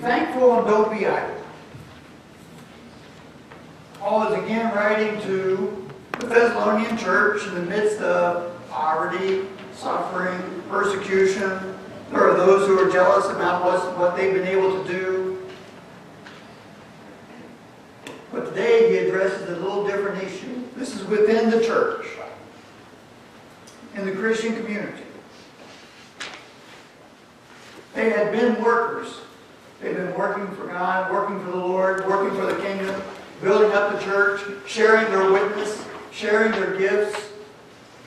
thankful and don't be idle. Paul is again writing to the Thessalonian church in the midst of poverty, suffering, persecution. There are those who are jealous about what they've been able to do. But today he addresses a little different issue. This is within the church, in the Christian community. They had been workers. They've been working for God, working for the Lord, working for the kingdom, building up the church, sharing their witness, sharing their gifts.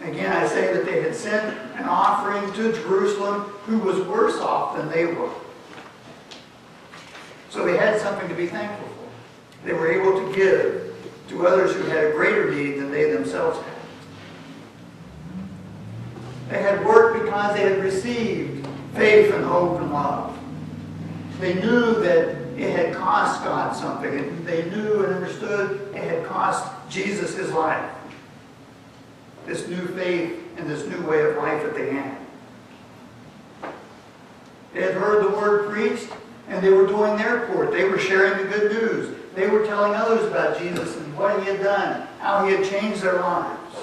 Again, I say that they had sent an offering to Jerusalem who was worse off than they were. So they had something to be thankful for. They were able to give to others who had a greater need than they themselves had. They had worked because they had received faith and hope and love. They knew that it had cost God something. And they knew and understood it had cost Jesus his life. This new faith and this new way of life that they had. They had heard the word preached, and they were doing their part. They were sharing the good news. They were telling others about Jesus and what he had done, how he had changed their lives.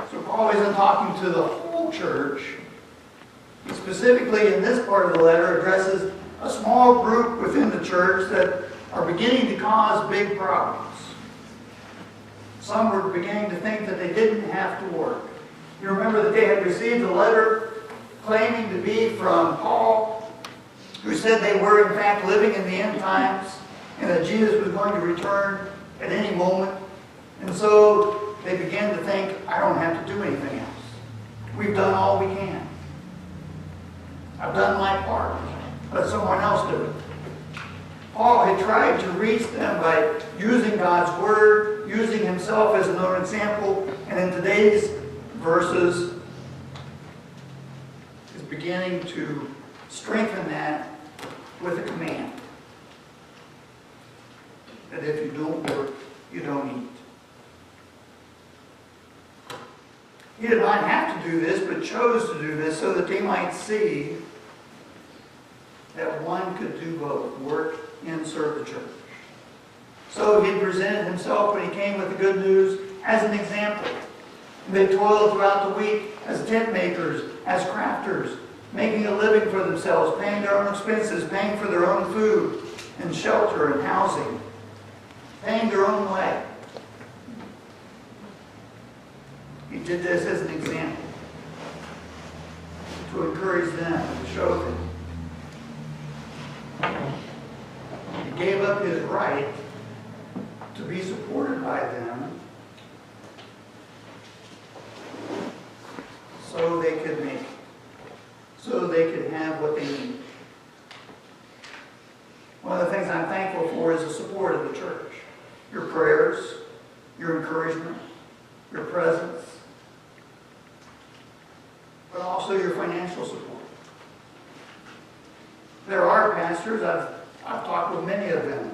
So Paul isn't talking to the whole church. He specifically, in this part of the letter, addresses a small group within the church that are beginning to cause big problems. Some were beginning to think that they didn't have to work. You remember that they had received a letter claiming to be from Paul, who said they were in fact living in the end times and that Jesus was going to return at any moment. And so they began to think, I don't have to do anything else. We've done all we can. I've done my part. Let someone else do it. Paul had tried to reach them by using God's word, using himself as another example, and in today's verses is beginning to strengthen that with a command. That if you don't work, you don't eat. He did not have to do this, but chose to do this so that they might see that one could do both, work and serve the church. So he presented himself when he came with the good news as an example. They toiled throughout the week as tent makers, as crafters, making a living for themselves, paying their own expenses, paying for their own food and shelter and housing, paying their own way. He did this as an example to encourage them and to show them. He gave up his right to be supported by them so they could make it, so they could have what they need. One of the things I'm thankful for is the support of the church. Your prayers, your encouragement, your presence, but also your financial support. There are pastors, I've talked with many of them,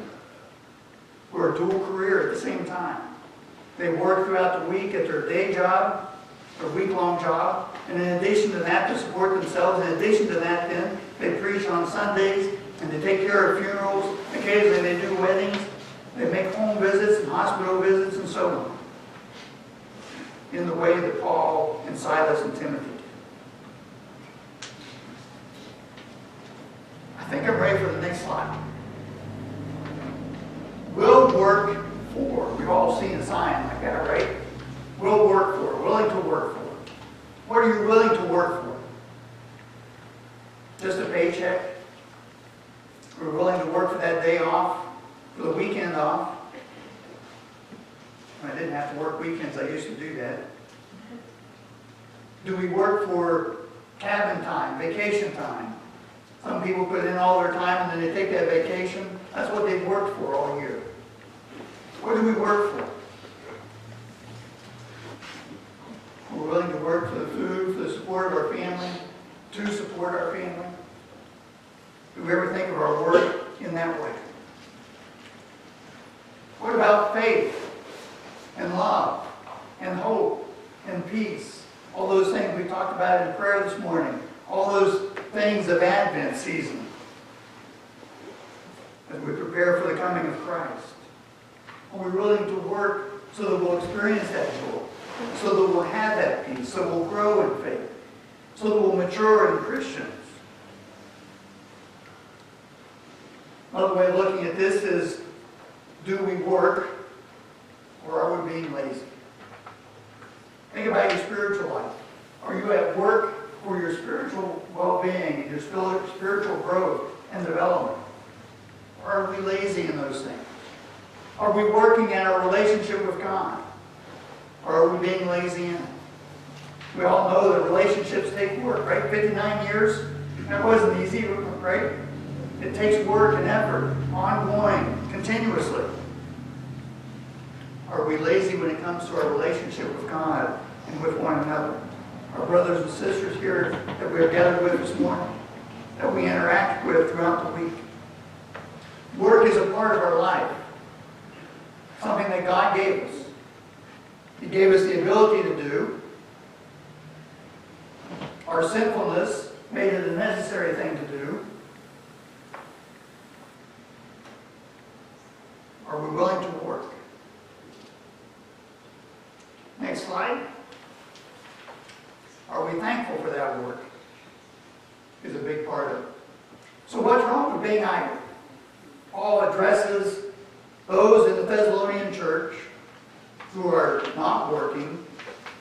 who are dual career at the same time. They work throughout the week at their day job, their week-long job, and in addition to that, to support themselves, in addition to that then, they preach on Sundays, and they take care of funerals. Occasionally they do weddings. They make home visits and hospital visits and so on, in the way that Paul and Silas and Timothy did. I think I'm ready for the next slide. Will work for. We've all seen a sign like that, right? Will work for. Willing to work for. What are you willing to work for? Just a paycheck? We're willing to work for that day off, for the weekend off. I didn't have to work weekends. I used to do that. Do we work for cabin time, vacation time? Some people put in all their time and then they take that vacation. That's what they've worked for all year. What do we work for? We're willing to work for the food, for the support of our family, to support our family. Do we ever think of our work in that way? What about faith and love and hope and peace? All those things we talked about in prayer this morning. All those things of Advent season as we prepare for the coming of Christ? Are we willing to work so that we'll experience that joy, so that we'll have that peace, so we'll grow in faith, so that we'll mature in Christians? Another way of looking at this is, do we work or are we being lazy? Think about your spiritual life. Are you at work for your spiritual well-being and your spiritual growth and development? Or are we lazy in those things? Are we working at our relationship with God? Or are we being lazy in it? We all know that relationships take work, right? 59 years? That wasn't easy, right? It takes work and effort, ongoing, continuously. Are we lazy when it comes to our relationship with God and with one another? Our brothers and sisters here that we are gathered with this morning, that we interact with throughout the week. Work is a part of our life, something that God gave us. He gave us the ability to do. Our sinfulness made it a necessary thing to do. Are we willing to work? Next slide. Are we thankful for that work? Is a big part of it. So what's wrong with being idle? Paul addresses those in the Thessalonian church who are not working,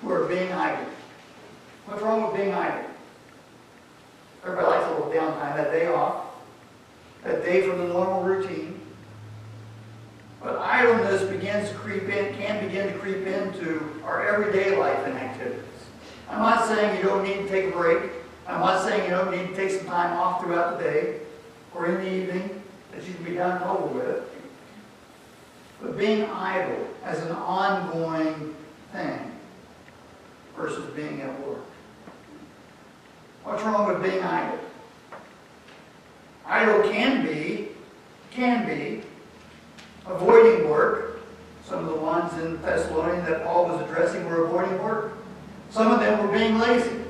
who are being idle. What's wrong with being idle? Everybody likes a little downtime, that day off, that day from the normal routine. But idleness can begin to creep into our everyday life and activities. I'm not saying you don't need to take a break. I'm not saying you don't need to take some time off throughout the day or in the evening that you can be done and over with. But being idle as an ongoing thing versus being at work. What's wrong with being idle? Idle can be avoiding work. Some of the ones in Thessalonians that Paul was addressing were avoiding work. Some of them were being lazy.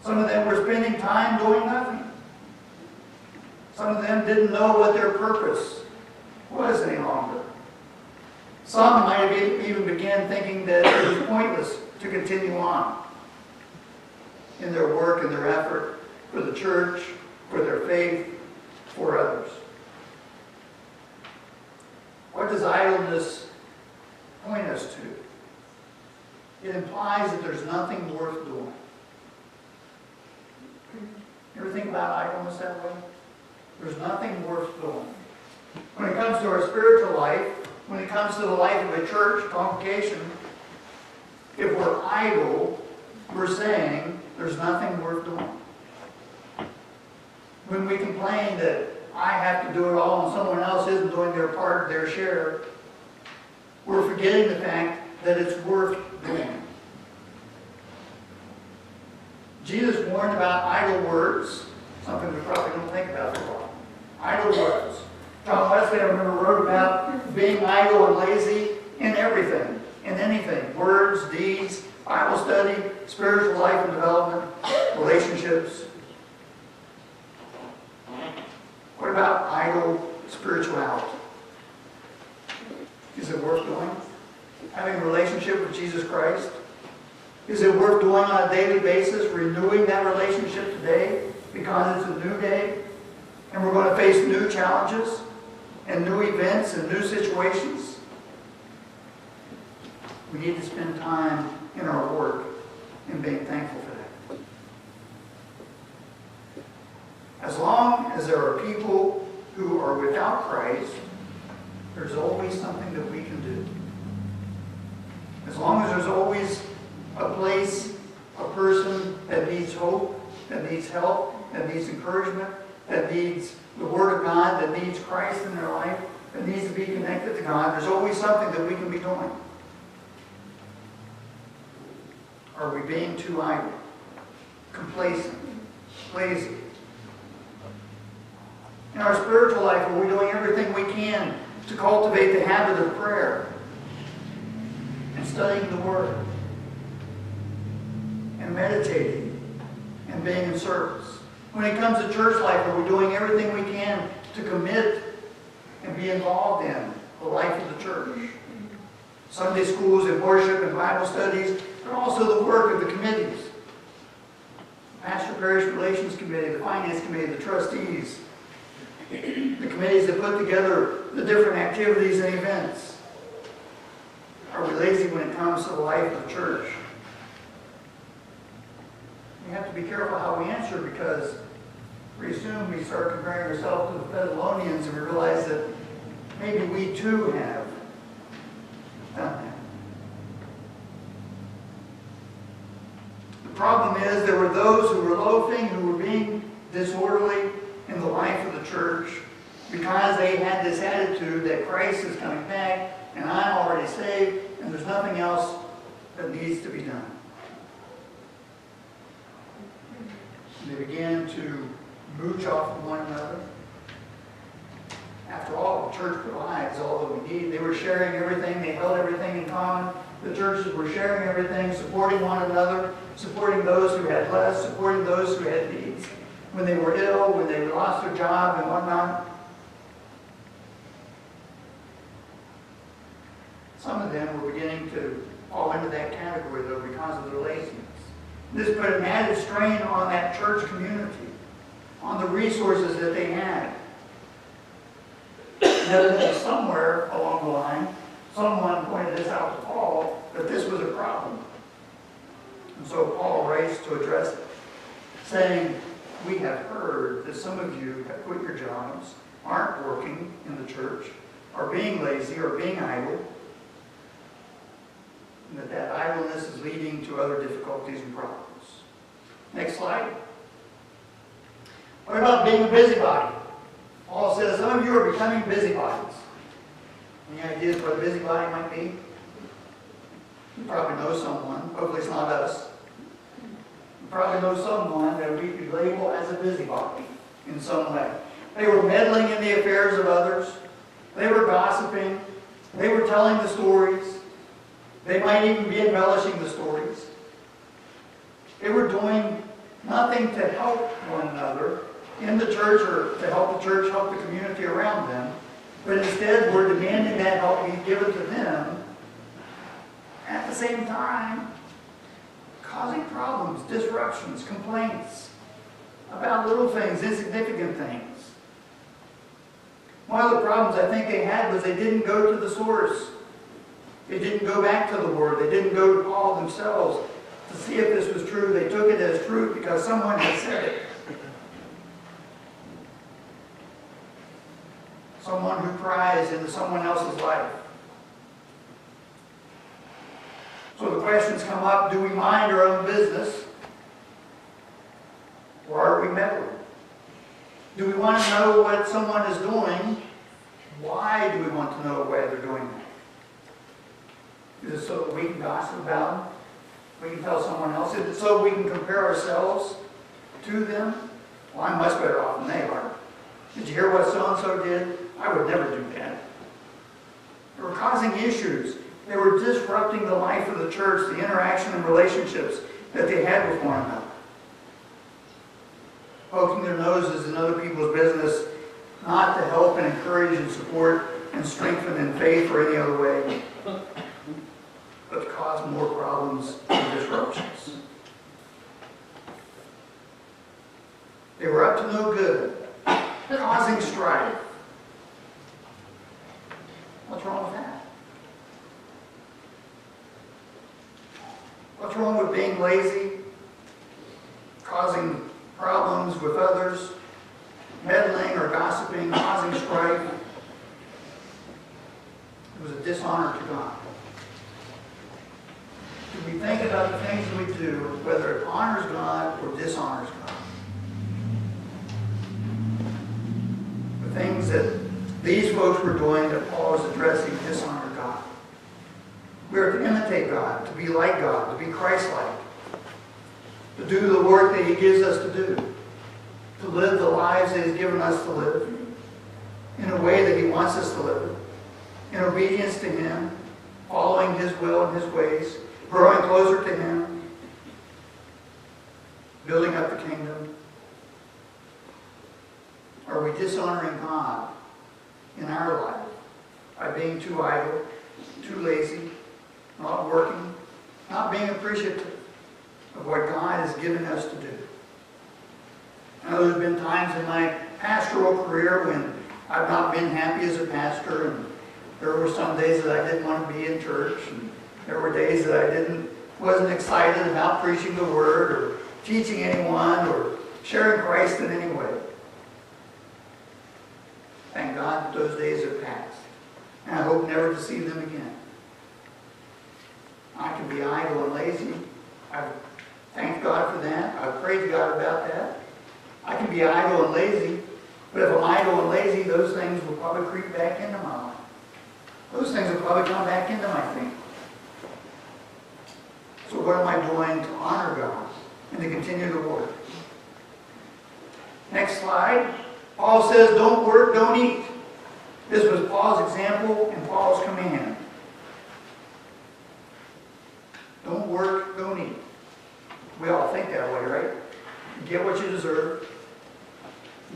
Some of them were spending time doing nothing. Some of them didn't know what their purpose was any longer. Some might have even began thinking that it was pointless to continue on in their work and their effort for the church, for their faith, for others. What does idleness point us to? It implies that there's nothing worth doing. You ever think about idleness that way? There's nothing worth doing. When it comes to our spiritual life, when it comes to the life of a church, congregation, if we're idle, we're saying there's nothing worth doing. When we complain that I have to do it all and someone else isn't doing their part, their share, we're forgetting the fact that it's worth doing. Jesus warned about idle words, something we probably don't think about a lot. Idle words. John Wesley, I remember, wrote about being idle and lazy in everything, in anything. Words, deeds, Bible study, spiritual life and development, relationships. What about idle spirituality? Is it worth doing? Having a relationship with Jesus Christ? Is it worth doing on a daily basis, renewing that relationship today because it's a new day and we're going to face new challenges and new events and new situations? We need to spend time in our work and being thankful for that. As long as there are people who are without Christ, there's always something that we can do. As long as there's always a place, a person that needs hope, that needs help, that needs encouragement, that needs the Word of God, that needs Christ in their life, that needs to be connected to God, there's always something that we can be doing. Are we being too idle, complacent, lazy? In our spiritual life, are we doing everything we can to cultivate the habit of prayer and studying the Word and meditating and and being in service? When it comes to church life, are we doing everything we can to commit and be involved in the life of the church? Sunday schools and worship and Bible studies, but also the work of the committees. Pastor Parish Relations Committee, the Finance Committee, the trustees, the committees that put together the different activities and events. Are we lazy when it comes to the life of the church? We have to be careful how we answer, because pretty soon we start comparing ourselves to the Thessalonians and we realize that maybe we too have done that. The problem is there were those who were loafing, who were being disorderly in the life of the church because they had this attitude that Christ is coming back and I'm already saved and there's nothing else that needs to be done. And they began to mooch off of one another. After all, the church provides all that we need. They were sharing everything. They held everything in common. The churches were sharing everything, supporting one another, supporting those who had less, supporting those who had needs. When they were ill, when they lost their job and whatnot. Some of them were beginning to fall into that category, though, because of their laziness. This put an added strain on that church community, on the resources that they had. Evidently, somewhere along the line, someone pointed this out to Paul, that this was a problem. And so Paul writes to address it, saying, we have heard that some of you have quit your jobs, aren't working in the church, are being lazy or being idle, and that idleness is leading to other difficulties and problems. Next slide. What about being a busybody? Paul says some of you are becoming busybodies. Any ideas what a busybody might be? You probably know someone. Hopefully it's not us. You probably know someone that we could label as a busybody in some way. They were meddling in the affairs of others. They were gossiping. They were telling the stories. They might even be embellishing the stories. They were doing nothing to help one another in the church or to help the church, help the community around them, but instead were demanding that help be given to them, at the same time causing problems, disruptions, complaints about little things, insignificant things. One of the problems I think they had was they didn't go to the source. They didn't go back to the Word. They didn't go to Paul themselves to see if this was true. They took it as truth because someone had said it. Someone who pries into someone else's life. So the questions come up, do we mind our own business? Or are we meddling? Do we want to know what someone is doing? Why do we want to know why they're doing that? Is it so that we can gossip about them? We can tell someone else? Is it so we can compare ourselves to them? Well, I'm much better off than they are. Did you hear what so-and-so did? I would never do that. They were causing issues. They were disrupting the life of the church, the interaction and relationships that they had with one another. Poking their noses in other people's business, not to help and encourage and support and strengthen in faith or any other way, but to cause more problems and disruptions. They were up to no good, causing strife. What's wrong with that? What's wrong with being lazy, causing problems with others, meddling or gossiping, causing strife? It was a dishonor to God. Do we think about the things that we do, whether it honors God or dishonors God? The things that these folks were doing that Paul is addressing dishonor God. We are to imitate God, to be like God, to be Christ-like, to do the work that He gives us to do, to live the lives that He's given us to live in a way that He wants us to live, in obedience to Him, following His will and His ways, growing closer to Him. building up the kingdom? Are we dishonoring God in our life by being too idle, too lazy, not working, not being appreciative of what God has given us to do? I know there's been times in my pastoral career when I've not been happy as a pastor, and there were some days that I didn't want to be in church, and there were days that I wasn't excited about preaching the Word or teaching anyone or sharing Christ in any way. Thank God that those days have passed, and I hope never to see them again. I can be idle and lazy. I've thanked God for that. I've prayed to God about that. I can be idle and lazy, but if I'm idle and lazy, those things will probably creep back into my life. Those things will probably come back into my thinking. So what am I doing to honor God and to continue to work? Next slide. Paul says, don't work, don't eat. This was Paul's example and Paul's command. Don't work, don't eat. We all think that way, right? You get what you deserve.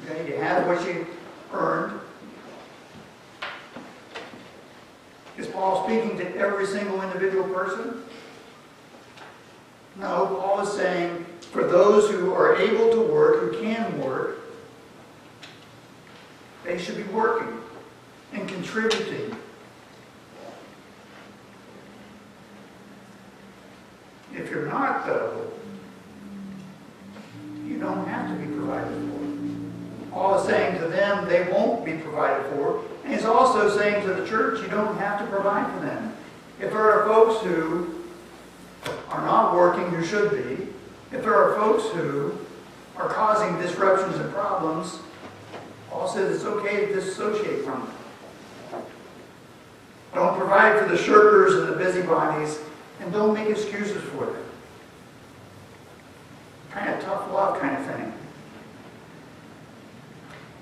Okay, you have what you earned. Is Paul speaking to every single individual person? No, Paul is saying for those who are able to work, who can work, they should be working and contributing. If you're not, though, you don't have to be provided for. Paul is saying to them they won't be provided for. And he's also saying to the church you don't have to provide for them. If there are folks who are not working who should be, if there are folks who are causing disruptions and problems, Paul says it's okay to disassociate from them. Don't provide for the shirkers and the busybodies, and don't make excuses for them. Kind of tough love kind of thing.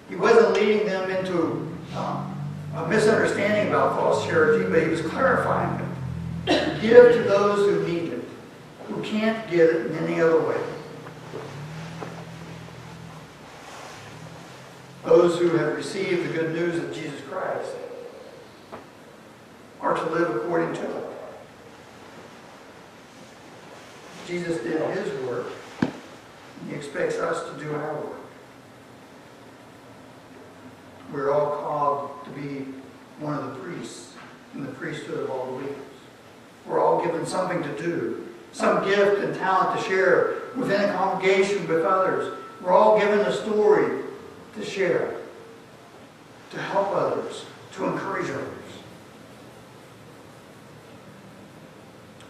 He wasn't leading them into a misunderstanding about false charity, but he was clarifying them. Give to those who need it, who can't get it in any other way. Those who have received the good news of Jesus Christ are to live according to it. Jesus did his work, and he expects us to do our work. We're all called to be one of the priests in the priesthood of all believers. We're all given something to do, some gift and talent to share within a congregation with others. We're all given a story to share, to help others, to encourage others.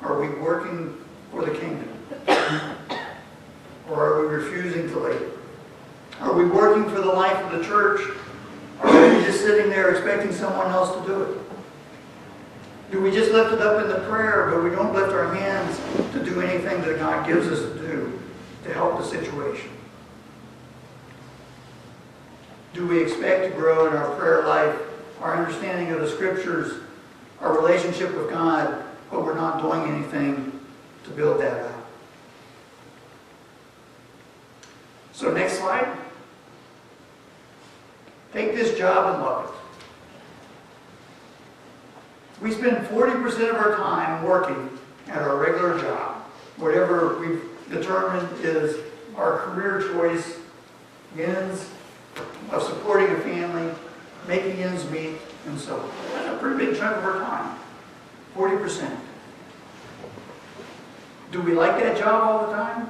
Are we working for the kingdom? Or are we refusing to labor? Are we working for the life of the church? Or are we just sitting there expecting someone else to do it? Do we just lift it up in the prayer, but we don't lift our hands to do anything that God gives us to do to help the situation? Do we expect to grow in our prayer life, our understanding of the Scriptures, our relationship with God, but we're not doing anything to build that out? So next slide. Take this job and love it. We spend 40% of our time working at our regular job, whatever we've determined is our career choice, ends of supporting a family, making ends meet, and so on. That's a pretty big chunk of our time, 40%. Do we like that job all the time?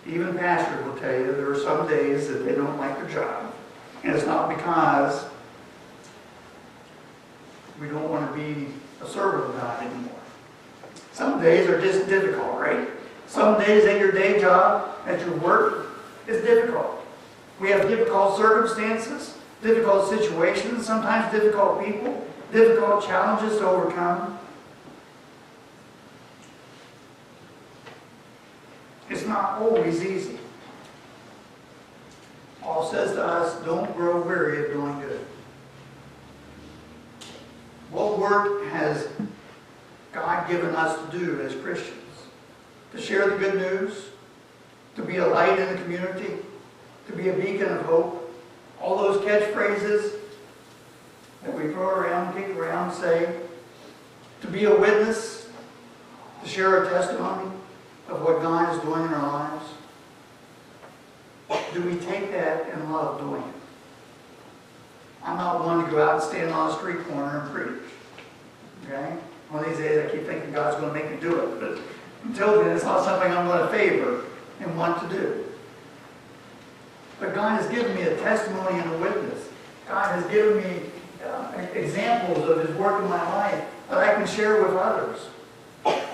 Even pastors will tell you there are some days that they don't like their job. And it's not because we don't want to be a servant of God anymore. Some days are just difficult, right? Some days at your day job, at your work, is difficult. We have difficult circumstances, difficult situations, sometimes difficult people, difficult challenges to overcome. It's not always easy. Paul says to us, don't grow weary of doing good. What work has God given us to do as Christians? To share the good news, to be a light in the community, to be a beacon of hope. All those catchphrases that we throw around, kick around, say, to be a witness, to share a testimony of what God is doing in our lives. Do we take that and love doing it? I'm not one to go out and stand on a street corner and preach. Okay? One of these days I keep thinking God's going to make me do it, but until then it's not something I'm going to favor and want to do. But God has given me a testimony and a witness. God has given me examples of His work in my life that I can share with others.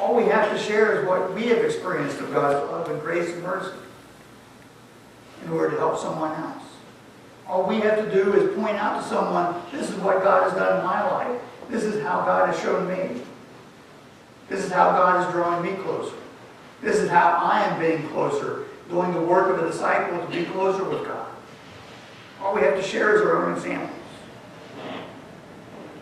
All we have to share is what we have experienced of God's love and grace and mercy in order to help someone else. All we have to do is point out to someone, this is what God has done in my life. This is how God has shown me. This is how God is drawing me closer. This is how I am being closer, doing the work of a disciple to be closer with God. All we have to share is our own example.